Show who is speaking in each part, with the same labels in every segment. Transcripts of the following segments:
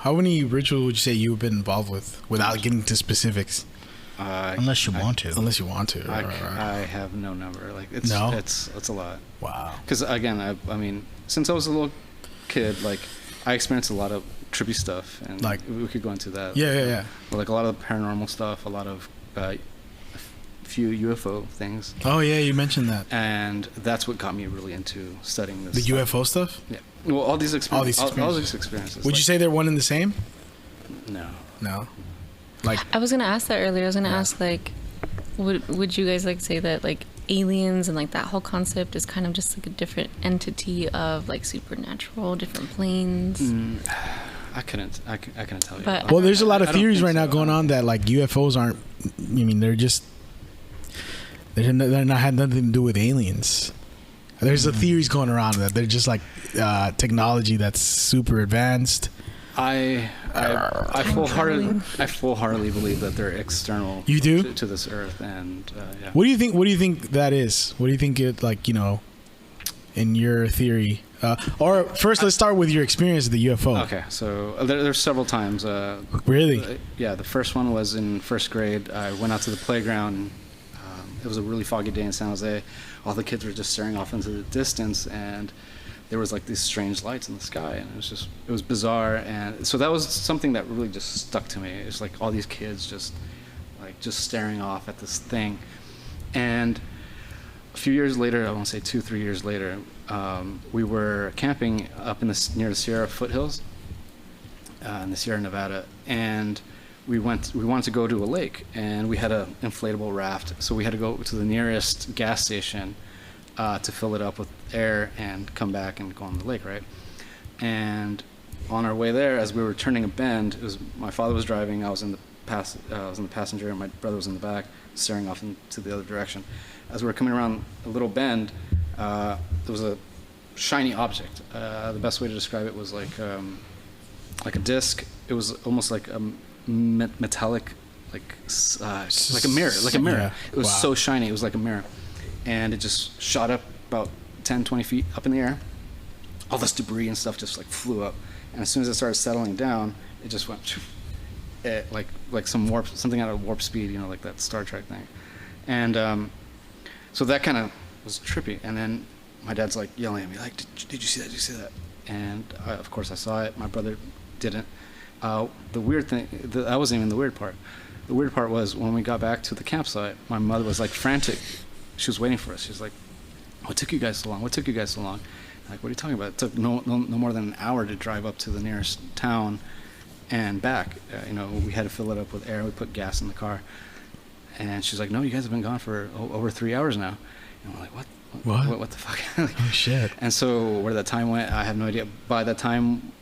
Speaker 1: How many rituals would you say you've been involved with without getting to specifics?
Speaker 2: Unless you want to.
Speaker 1: Unless you want to.
Speaker 3: I have no number. Like it's a lot.
Speaker 1: Wow.
Speaker 3: Because again, I mean, since I was a little kid, like I experienced a lot of trippy stuff, and like we could go into that.
Speaker 1: Yeah.
Speaker 3: But like a lot of paranormal stuff, a lot of a few UFO things.
Speaker 1: Oh yeah, you mentioned that.
Speaker 3: And that's what got me really into studying this.
Speaker 1: The
Speaker 3: stuff.
Speaker 1: UFO stuff.
Speaker 3: Yeah. Well, all these experiences.
Speaker 1: Would you say they're one and the same?
Speaker 3: No.
Speaker 1: Like,
Speaker 4: I was gonna ask that earlier. I was gonna ask, like, would you guys like say that like aliens and like that whole concept is kind of just like a different entity of like supernatural, different planes?
Speaker 3: I couldn't tell you.
Speaker 4: But
Speaker 1: well, there's a lot of theories right now going on that like UFOs aren't. I mean, they're not had nothing to do with aliens. There's a theories going around that they're just like technology that's super advanced.
Speaker 3: I full-heartedly believe that they're external.
Speaker 1: You do?
Speaker 3: To this earth, and yeah.
Speaker 1: What do you think that is? What do you think it, like, you know, in your theory? Or first, let's start with your experience with the UFO.
Speaker 3: Okay, so there's several times.
Speaker 1: Really?
Speaker 3: Yeah, the first one was in first grade. I went out to the playground. It was a really foggy day in San Jose. All the kids were just staring off into the distance, and there was like these strange lights in the sky, and it was bizarre. And so that was something that really just stuck to me. It's like all these kids just staring off at this thing. And a few years later, I want to say 2-3 years later, we were camping up near the Sierra foothills in the Sierra Nevada, and we wanted to go to a lake, and we had an inflatable raft, so we had to go to the nearest gas station to fill it up with air and come back and go on the lake, right? And on our way there, as we were turning a bend, my father was driving, I was in the passenger, and my brother was in the back, staring off into the other direction. As we were coming around a little bend, there was a shiny object. The best way to describe it was like a disc. It was almost like a metallic, like a mirror. Yeah. It was so shiny, it was like a mirror. And it just shot up about 10-20 feet up in the air. All this debris and stuff just like flew up, and as soon as it started settling down, it just went like something out of warp speed, you know, like that Star Trek thing. And so that kind of was trippy. And then my dad's like yelling at me, like, did you see that? Did you see that? And of course I saw it. My brother didn't. The weird thing, that wasn't even the weird part. The weird part was when we got back to the campsite, my mother was like frantic. She was waiting for us. She was like, what took you guys so long? What took you guys so long? I'm like, what are you talking about? It took no more than an hour to drive up to the nearest town and back. You know, we had to fill it up with air. We put gas in the car. And she's like, no, you guys have been gone for over 3 hours now. And we're like, what the fuck? Like,
Speaker 1: oh, shit.
Speaker 3: And so where that time went, I have no idea. By the time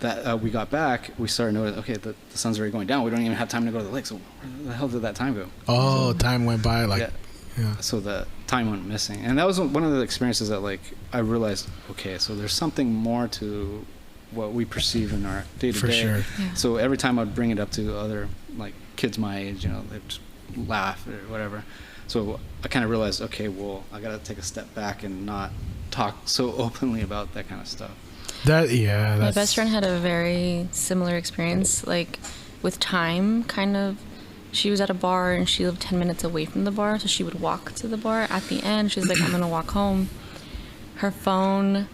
Speaker 3: that we got back, we started noticing, okay, the sun's already going down. We don't even have time to go to the lake. So where the hell did that time go?
Speaker 1: Oh, so, time went by. Like, yeah.
Speaker 3: So the time went missing. And that was one of the experiences that, like, I realized, okay, so there's something more to what we perceive in our day-to-day.
Speaker 1: For sure.
Speaker 4: Yeah.
Speaker 3: So every time I'd bring it up to other, like, kids my age, you know, they'd just laugh or whatever. So I kind of realized, okay, well, I got to take a step back and not talk so openly about that kind of stuff.
Speaker 4: My best friend had a very similar experience, like, with time, kind of. She was at a bar, and she lived 10 minutes away from the bar, so she would walk to the bar. At the end, she's like, I'm going to walk home. Her phone,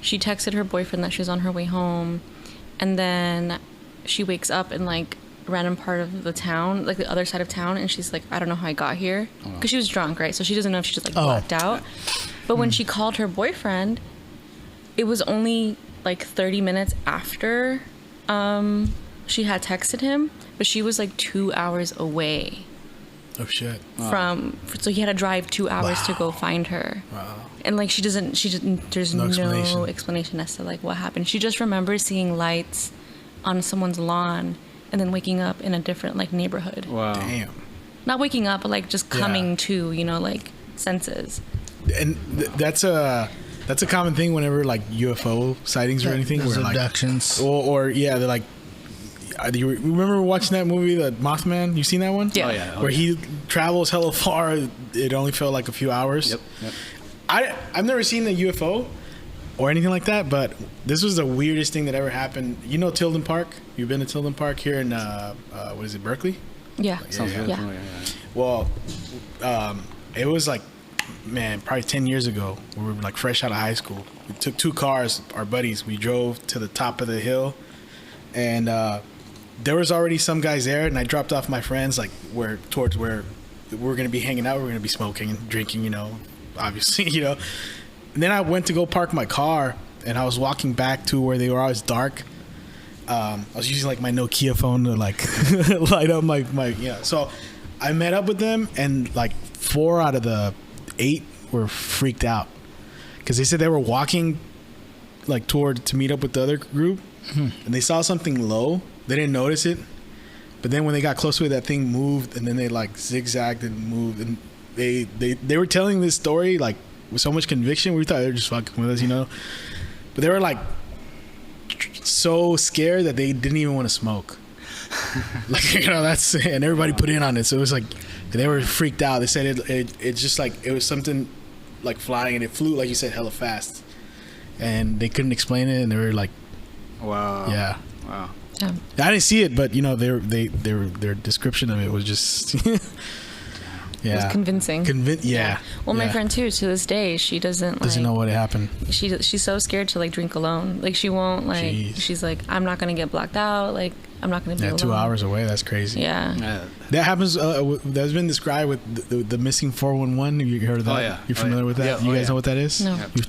Speaker 4: she texted her boyfriend that she was on her way home, and then she wakes up in, like, a random part of the town, like the other side of town, and she's like, I don't know how I got here. Because she was drunk, right? So she doesn't know if she just, like, blacked out. But when she called her boyfriend, it was only, like, 30 minutes after she had texted him, but she was like 2 hours away.
Speaker 1: Oh shit!
Speaker 4: So he had to drive 2 hours to go find her.
Speaker 1: Wow.
Speaker 4: And like she didn't. There's no explanation as to like what happened. She just remembers seeing lights on someone's lawn and then waking up in a different like neighborhood.
Speaker 3: Wow.
Speaker 1: Damn.
Speaker 4: Not waking up, but like just coming to, you know, like senses.
Speaker 1: And that's a common thing whenever like UFO sightings or anything.
Speaker 2: There's
Speaker 1: where
Speaker 2: abductions.
Speaker 1: Like, or they're like. Do you remember watching that movie, The Mothman? You seen that one?
Speaker 4: Yeah.
Speaker 3: Oh, yeah.
Speaker 1: Where he travels hella far. It only felt like a few hours.
Speaker 3: Yep.
Speaker 1: I've never seen the UFO, or anything like that, but this was the weirdest thing that ever happened. You know Tilden Park? You've been to Tilden Park here in what is it, Berkeley?
Speaker 4: Yeah.
Speaker 3: Yeah.
Speaker 1: Well, it was like, man, probably 10 years ago. We were like fresh out of high school. We took 2 cars, our buddies. We drove to the top of the hill, and there was already some guys there, and I dropped off my friends like towards where we're gonna be hanging out. We're gonna be smoking and drinking, obviously, And then I went to go park my car, and I was walking back to where they were always dark. I was using like my Nokia phone to like light up my. So I met up with them, and like 4 out of the 8 were freaked out because they said they were walking like to meet up with the other group, and they saw something low. They didn't notice it, but then when they got close to it, that thing moved, and then they like zigzagged and moved, and they were telling this story like with so much conviction. We thought they were just fucking with us, but they were like so scared that they didn't even want to smoke. And everybody put in on it, so it was like they were freaked out. They said it just like it was something like flying, and it flew, like you said, hella fast, and they couldn't explain it, and they were like,
Speaker 3: wow.
Speaker 1: Yeah.
Speaker 4: Yeah.
Speaker 1: I didn't see it, but their description of it was just
Speaker 4: It was convincing.
Speaker 1: Yeah.
Speaker 4: Well, my friend too, to this day, she doesn't
Speaker 1: know what happened.
Speaker 4: She's so scared to like drink alone. Like she won't like. Jeez. She's like, I'm not gonna get blacked out. Like I'm not gonna be alone.
Speaker 1: 2 hours away. That's crazy.
Speaker 4: Yeah.
Speaker 1: That happens. That's been described with the missing 411. Have you heard of that?
Speaker 3: Oh yeah.
Speaker 1: You're familiar with that?
Speaker 3: Yeah.
Speaker 1: You guys know what that is?
Speaker 4: No.
Speaker 2: We've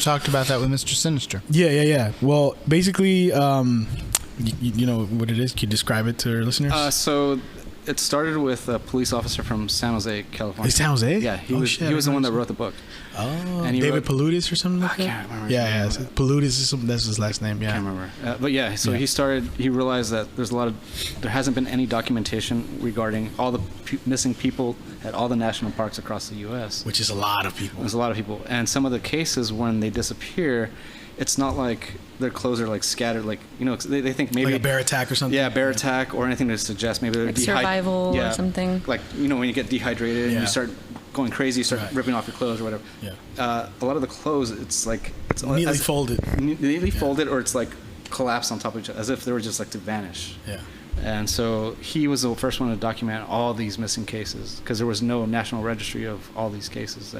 Speaker 2: talked about that with Mr. Sinister.
Speaker 1: Yeah. Well, basically, you know what it is. Can you describe it to our listeners?
Speaker 3: So it started with a police officer from San Jose, California.
Speaker 1: San Jose?
Speaker 3: Yeah, he was the one that wrote the book.
Speaker 1: Oh, and David Paludis or something like that?
Speaker 3: I can't remember.
Speaker 1: Yeah. Paludis, that's his last name. Yeah.
Speaker 3: I can't remember. But yeah, so he realized that there hasn't been any documentation regarding all the missing people at all the national parks across the U.S.
Speaker 1: Which is a lot of people.
Speaker 3: There's a lot of people. And some of the cases when they disappear, it's not like their clothes are like scattered, like, they think maybe
Speaker 1: like a bear attack or something.
Speaker 3: Yeah, bear attack or anything to suggest maybe they're
Speaker 4: like survival or something.
Speaker 3: Like, when you get dehydrated and you start going crazy, you start ripping off your clothes or whatever.
Speaker 1: Yeah.
Speaker 3: A lot of the clothes, it's like
Speaker 1: neatly folded.
Speaker 3: Neatly folded, or it's like collapsed on top of each other, as if they were just like to vanish.
Speaker 1: Yeah.
Speaker 3: And so he was the first one to document all these missing cases because there was no national registry of all these cases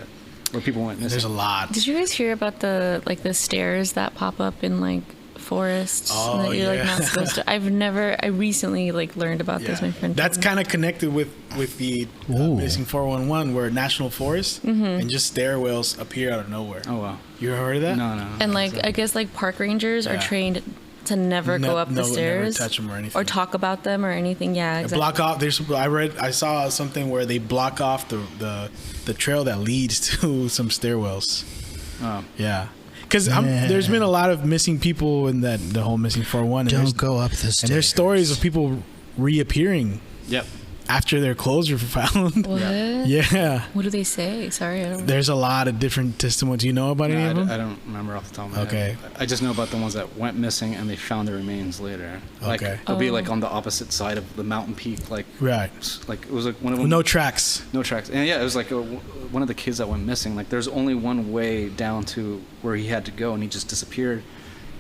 Speaker 3: where people went missing.
Speaker 1: There's a lot.
Speaker 4: Did you guys hear about the stairs that pop up in like forests that you're like not supposed to? I recently like learned about this. My friend.
Speaker 1: That's kind of connected with the missing 411, where national forest and just stairwells appear out of nowhere.
Speaker 3: Oh wow!
Speaker 1: You ever heard of that?
Speaker 3: No.
Speaker 4: And like I guess like park rangers are trained to never go up the stairs,
Speaker 1: never touch them or anything,
Speaker 4: or talk about them or anything. Yeah, exactly.
Speaker 1: Block off. I saw something where they block off the trail that leads to some stairwells. Oh. Yeah. Because there's been a lot of missing people in the whole missing 411.
Speaker 2: Don't go up the stairs.
Speaker 1: And there's stories of people reappearing.
Speaker 3: Yep.
Speaker 1: After their clothes were found.
Speaker 4: What?
Speaker 1: Yeah.
Speaker 4: What do they say? Sorry, I don't know.
Speaker 1: There's a lot of different testimonies. Do you know about any of them?
Speaker 3: I don't remember off the top of my head. I just know about the ones that went missing and they found their remains later. Like, they'll be like on the opposite side of the mountain peak. Like,
Speaker 1: right.
Speaker 3: Like it was like one of them.
Speaker 1: No tracks.
Speaker 3: No tracks. And yeah, it was like one of the kids that went missing. Like there's only one way down to where he had to go, and he just disappeared.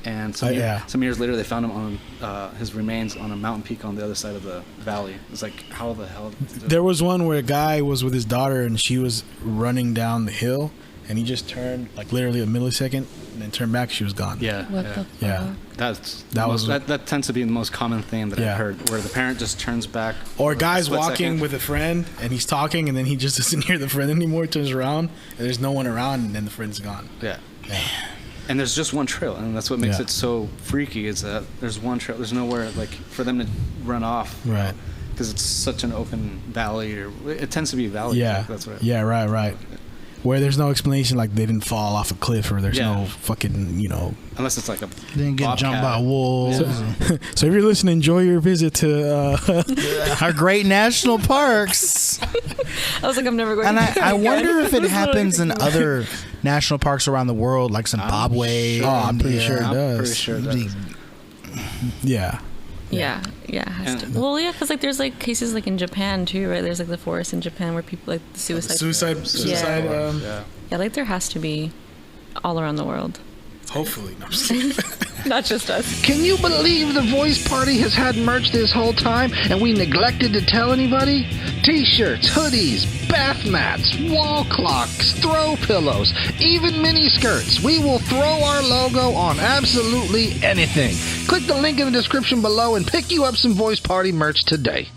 Speaker 3: And some years later, they found him on his remains on a mountain peak on the other side of the valley. It's like, how the hell?
Speaker 1: There was one where a guy was with his daughter, and she was running down the hill, and he just turned like literally a millisecond, and then turned back. She was gone.
Speaker 3: Yeah.
Speaker 4: What the fuck?
Speaker 1: Yeah.
Speaker 3: That tends to be the most common thing that I've heard, where the parent just turns back.
Speaker 1: Or a guy's walking with a friend, and he's talking, and then he just doesn't hear the friend anymore. Turns around, and there's no one around, and then the friend's gone.
Speaker 3: Yeah. And there's just one trail, and that's what makes it so freaky, is that there's one trail. There's nowhere like for them to run off.
Speaker 1: Right.
Speaker 3: Because it's such an open valley, or it tends to be a valley.
Speaker 1: Yeah.
Speaker 3: Like, that's what
Speaker 1: right. Where there's no explanation, like they didn't fall off a cliff, or there's no fucking,
Speaker 3: Unless it's like a
Speaker 2: didn't get jumped by wolves.
Speaker 1: Yeah. So if you're listening, enjoy your visit to
Speaker 2: our great national parks.
Speaker 4: I was like, I'm never going.
Speaker 2: And I wonder if it happens in other national parks around the world, like Zimbabwe.
Speaker 1: I'm pretty sure it does.
Speaker 3: Pretty sure it does.
Speaker 1: Yeah.
Speaker 4: Yeah, it has to. Well, yeah, because like there's like cases like in Japan too, right? There's like the forest in Japan where people like suicide.
Speaker 1: Suicide.
Speaker 4: Yeah, like there has to be all around the world.
Speaker 1: Hopefully. No, I'm just kidding.
Speaker 4: Not just us.
Speaker 5: Can you believe the Voice Party has had merch this whole time and we neglected to tell anybody? T-shirts, hoodies, bath mats, wall clocks, throw pillows, even mini skirts. We will throw our logo on absolutely anything. Click the link in the description below and pick you up some Voice Party merch today.